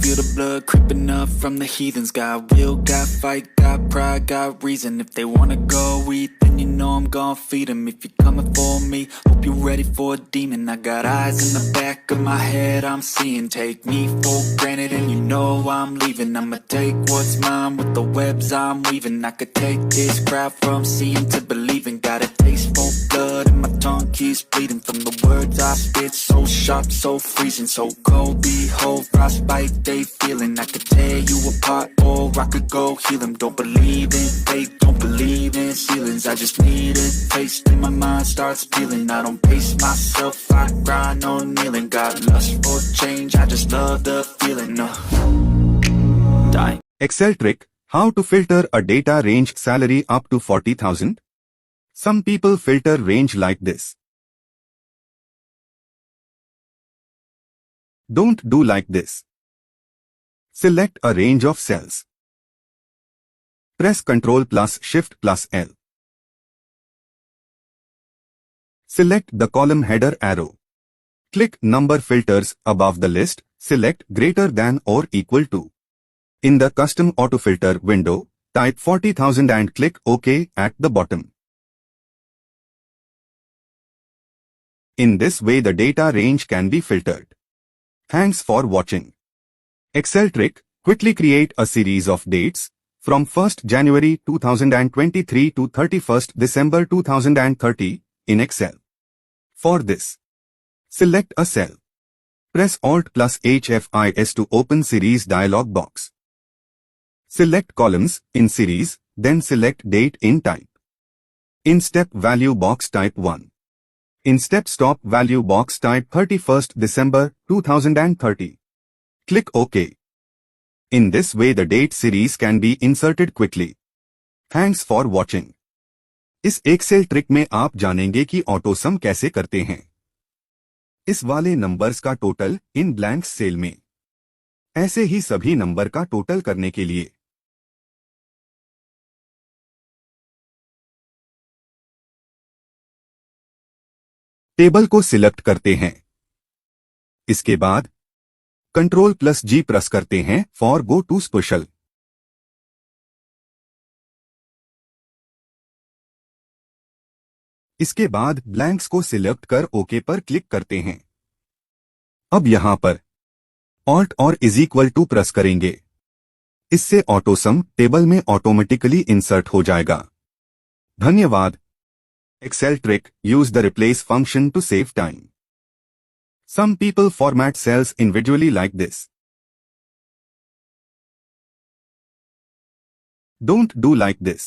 feel the blood creeping up from the heathens. Got will, got fight, got pride, got reason. If they wanna go eat, then you know I'm gon' feed them. If you're coming for me, hope you're ready for a demon. I got eyes in the back of my head, I'm seeing. Take me for granted and you know I'm leaving. I'ma take what's mine with the webs I'm weaving. I could take this crowd from seeing to believing. Got a taste for blood and my tongue keeps bleeding from the words I spit. So sharp, so freezing, so cold. Behold, frostbite they feeling. I could tear you apart or I could go heal them. Don't believe in fate, don't believe in ceilings. I just need a taste and my mind starts peeling. I don't pace myself, I grind on kneeling. Got lust for change, I just love the feeling. Dying. Excel trick: how to filter a data range salary up to 40,000. Some people filter range like this. Don't do like this. Select a range of cells. Press Ctrl plus Shift plus L. Select the column header arrow. Click Number Filters above the list. Select greater than or equal to. In the Custom Autofilter window, type 40,000 and click OK at the bottom. In this way the data range can be filtered. Thanks for watching. Excel trick: quickly create a series of dates from 1st January 2023 to 31st December 2030 in Excel. For this, select a cell. Press Alt plus HFIS to open Series dialog box. Select Columns in Series, then select Date in Type. In Step Value box type 1. In Step Stop Value box type 31st December 2030. Click OK. In this way the date series can be inserted quickly. Thanks for watching. इस excel trick में आप जानेंगे कि auto सम कैसे करते हैं। इस वाले नंबर्स का टोटल इन ब्लैंक सेल में। ऐसे ही सभी नंबर का टोटल करने के लिए टेबल को सिलेक्ट करते हैं। इसके बाद Ctrl plus G प्रेस करते हैं फॉर गो टू स्पेशल। इसके बाद ब्लैंक्स को सिलेक्ट कर ओके पर क्लिक करते हैं। अब यहां पर Alt और = प्रेस करेंगे। इससे ऑटो सम टेबल में ऑटोमेटिकली इंसर्ट हो जाएगा। धन्यवाद। Excel trick: use the replace function to save time. Some people format cells individually like this. Don't do like this.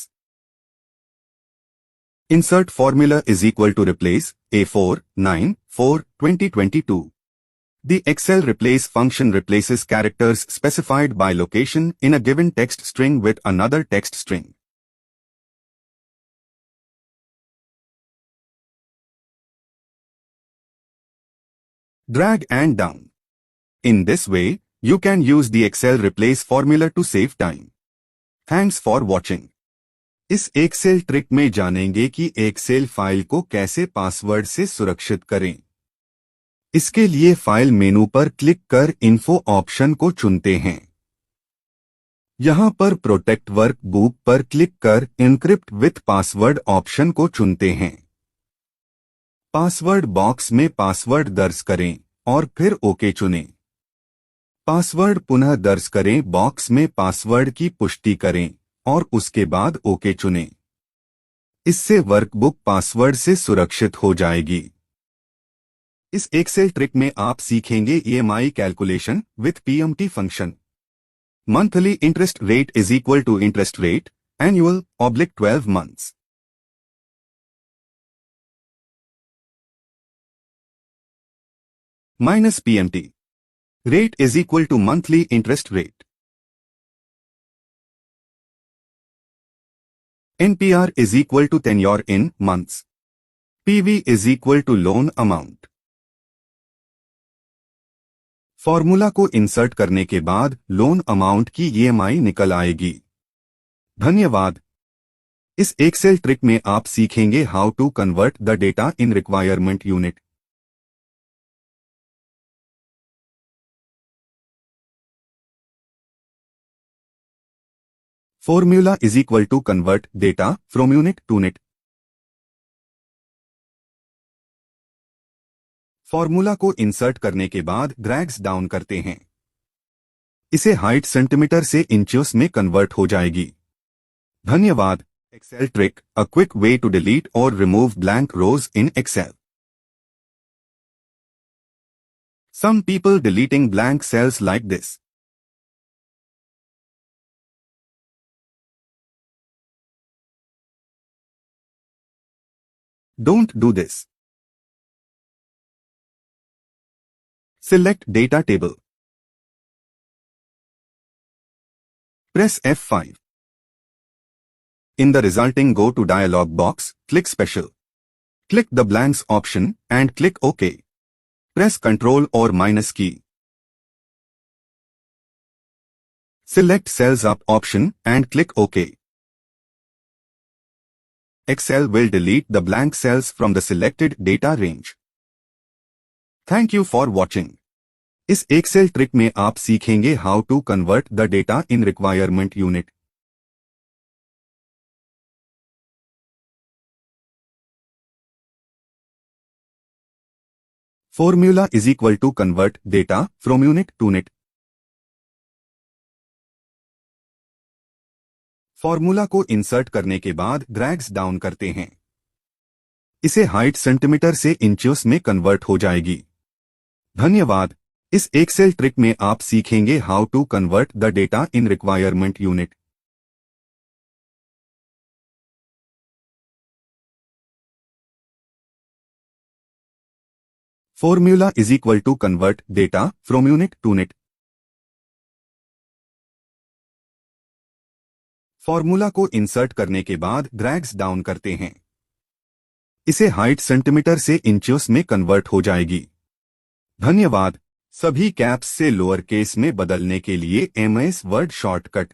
Insert formula = replace A4 9 4 2022. The Excel replace function replaces characters specified by location in a given text string with another text string. Drag and down. In this way, you can use the Excel replace formula to save time. Thanks for watching. इस excel trick में जानेंगे कि Excel file को कैसे password से सुरक्षित करें। इसके लिए फाइल मेनू पर क्लिक कर इन्फो ऑप्शन को चुनते हैं। यहां पर प्रोटेक्ट वर्कबुक पर क्लिक कर एन्क्रिप्ट विथ पासवर्ड ऑप्शन को चुनते हैं। पासवर्ड बॉक्स में पासवर्ड दर्ज करें और फिर ओके चुनें। पासवर्ड पुनः दर्ज करें, बॉक्स में पासवर्ड की पुष्टि करें और उसके बाद ओके चुनें। इससे वर्कबुक पासवर्ड से सुरक्षित हो जाएगी। इस एक्सेल ट्रिक में आप सीखेंगे EMI calculation with PMT function. Monthly interest rate = interest rate annual / 12 months। minus PMT. Rate = monthly interest rate. NPR = tenure in months. PV = loan amount. Formula को इंसर्ट करने के बाद लोन अमाउंट की EMI निकल आएगी। धन्यवाद। इस एक्सेल ट्रिक में आप सीखेंगे how to convert the data in requirement unit. Formula is equal to convert data from unit to net. Formula को इंसर्ट करने के बाद ड्रैग्स डाउन करते हैं। इसे हाइट सेंटीमीटर से इंचेस में कन्वर्ट हो जाएगी। धन्यवाद। Excel trick, a quick way to delete और remove blank rows in Excel. Some people deleting blank cells like this. Don't do this. Select Data Table. Press F5. In the resulting Go to dialog box, click Special. Click the Blanks option and click OK. Press Ctrl or minus key. Select Cells Up option and click OK. Excel will delete the blank cells from the selected data range. Thank you for watching. इस Excel trick में आप सीखेंगे how to convert the data in requirement unit. Formula is equal to convert data from unit to net. Formula को insert करने के बाद drags down करते हैं। इसे हाइट सेंटीमीटर से इंचेस में कन्वर्ट हो जाएगी। धन्यवाद। इस एक्सेल ट्रिक में आप सीखेंगे how to convert the data in requirement unit. Formula is equal to convert data from unit to net. Formula को इंसर्ट करने के बाद ड्रैग्स डाउन करते हैं। इसे हाइट सेंटीमीटर से इंचेस में कन्वर्ट हो जाएगी। धन्यवाद। सभी कैप्स से लोअर केस में बदलने के लिए MS word shortcut.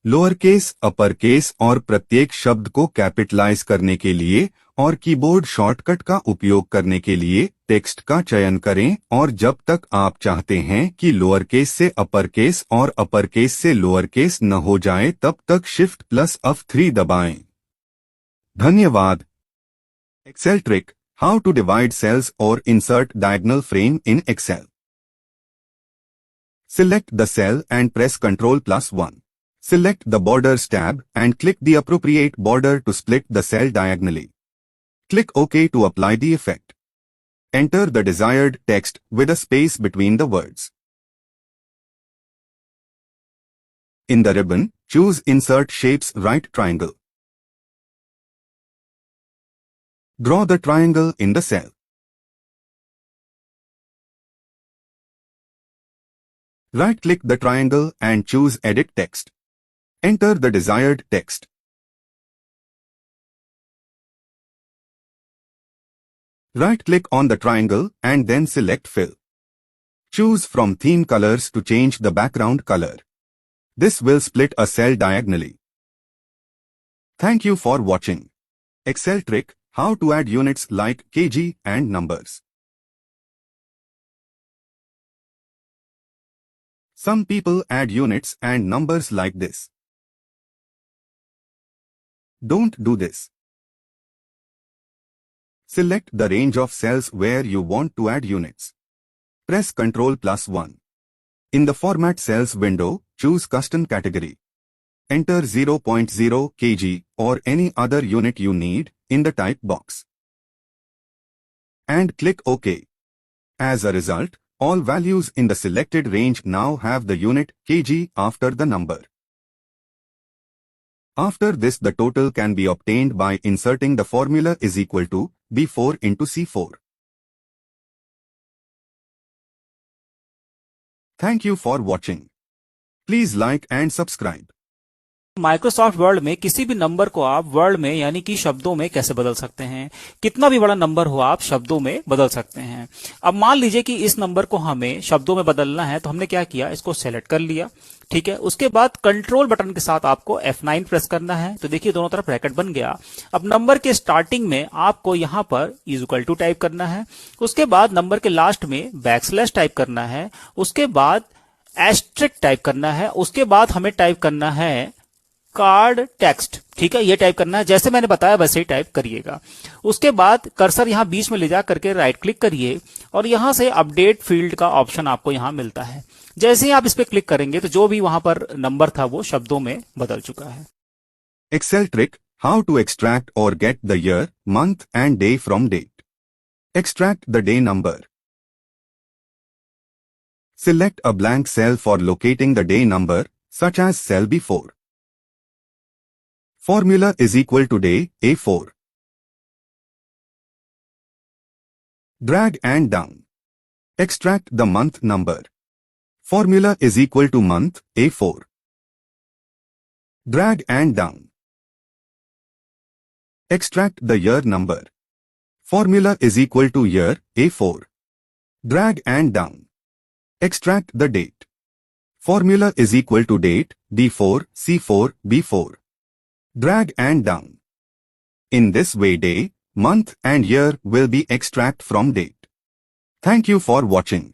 Lower case, upper case और प्रत्येक शब्द को कैपिटलाइज करने के लिए और कीबोर्ड शॉर्टकट का उपयोग करने के लिए टेक्स्ट का चयन करें और जब तक आप चाहते हैं कि लोअर केस से अपर केस और अपर केस से लोअर केस न हो जाए तब तक शिफ्ट प्लस F3 दबाएं। धन्यवाद। Excel trick, how to divide cells और insert diagonal frame in Excel. Select the cell and press Ctrl+1. Select the Borders tab and click the appropriate border to split the cell diagonally. Click OK to apply the effect. Enter the desired text with a space between the words. In the ribbon, choose Insert Shapes Right Triangle. Draw the triangle in the cell. Right-click the triangle and choose Edit Text. Enter the desired text. Right-click on the triangle and then select Fill. Choose from Theme Colors to change the background color. This will split a cell diagonally. Thank you for watching. Excel trick, how to add units like kg and numbers. Some people add units and numbers like this. Don't do this. Select the range of cells where you want to add units. Press Ctrl+1. In the Format Cells window, choose Custom Category. Enter 0.0 kg or any other unit you need in the type box. And click OK. As a result, all values in the selected range now have the unit kg after the number. After this, the total can be obtained by inserting the formula is equal to B4 into C4. Thank you for watching. Please like and subscribe. Microsoft word में किसी भी number को आप word में यानी कि शब्दों में कैसे बदल सकते हैं। कितना भी बड़ा नंबर हो आप शब्दों में बदल सकते हैं। अब मान लीजिए कि इस नंबर को हमें शब्दों में बदलना है तो हमने क्या किया, इसको सेलेक्ट कर लिया। ठीक है, उसके बाद कंट्रोल बटन के साथ आपको F9 प्रेस करना है। तो देखिए दोनों तरफ ब्रैकेट बन गया। अब नंबर के स्टार्टिंग में आपको यहां पर = टाइप करना है। उसके बाद नंबर के लास्ट में बैकस्लैश टाइप करना है। उसके बाद एस्ट्रिक टाइप करना है। उसके बाद हमें टाइप करना है कार्ड टेक्स्ट, ठीक है, ये टाइप करना है। जैसे मैंने बताया वैसे ही टाइप करिएगा। उसके बाद कर्सर यहां बीच में ले जा करके राइट क्लिक करिए और यहां से अपडेट फील्ड का ऑप्शन आपको यहां मिलता है। जैसे ही आप इस पे क्लिक करेंगे तो जो भी वहां पर नंबर था वो शब्दों में बदल चुका है। Excel trick: how to extract or get the year, month and day from date. Extract the day number. Select a blank cell for locating the day number, such as cell B4. Formula is equal to day, A4. Drag and down. Extract the month number. Formula is equal to month, A4. Drag and down. Extract the year number. Formula is equal to year, A4. Drag and down. Extract the date. Formula is equal to date, D4, C4, B4. Drag and down. In this way day, month and year will be extract from date. Thank you for watching.